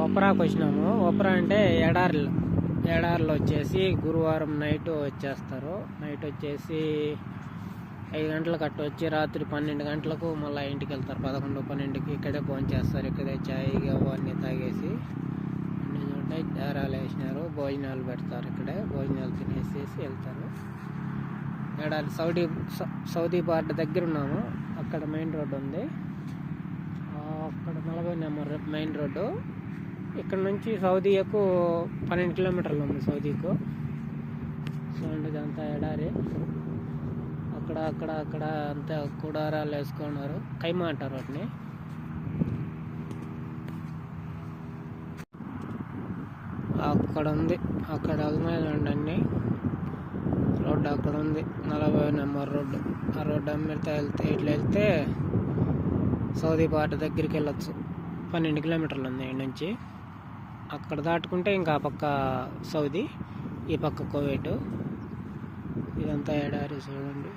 ఒపరాకు వచ్చినాము. ఒపరా అంటే ఎడారిలో వచ్చేసి గురువారం నైట్ వచ్చేస్తారు. నైట్ వచ్చేసి 5 గంటలకు అట్ట వచ్చి రాత్రి 12 గంటలకు మళ్ళీ ఇంటికి వెళ్తారు. 11, 12కి ఇక్కడే భోంచేస్తారు. ఇక్కడే చాయ్ అవన్నీ తాగేసి అన్ని చోట దారాలు వేసినారు. భోజనాలు పెడతారు. ఇక్కడే భోజనాలు తినేసేసి వెళ్తారు. ఎడారి సౌదీ బార్డర్ దగ్గర ఉన్నాము. అక్కడ మెయిన్ రోడ్డు ఉంది. అక్కడ 40 నెంబర్ మెయిన్ రోడ్డు. ఇక్కడ నుంచి సౌదీకు 12 కిలోమీటర్లు ఉంది. సౌదీకు చూడండి, ఇదంతా ఎడారి. అక్కడ అంతా కూడారాలు వేసుకున్నారు. కైమా అంటారు వాటిని. అక్కడ ఉంది, అక్కడ వెళ్తున్నాయండి అన్నీ. రోడ్డు అక్కడ ఉంది, 40 నెంబర్ రోడ్డు. ఆ రోడ్డు అమ్మితే ఇట్లా వెళ్తే సౌదీ బార్డర్ దగ్గరికి వెళ్ళొచ్చు. 12 కిలోమీటర్లు ఉంది ఇక్కడ నుంచి. అక్కడ దాటుకుంటే ఇంకా ఆ పక్క సౌదీ, ఈ పక్క కువైట్. ఇదంతా ఎడారి చూడండి.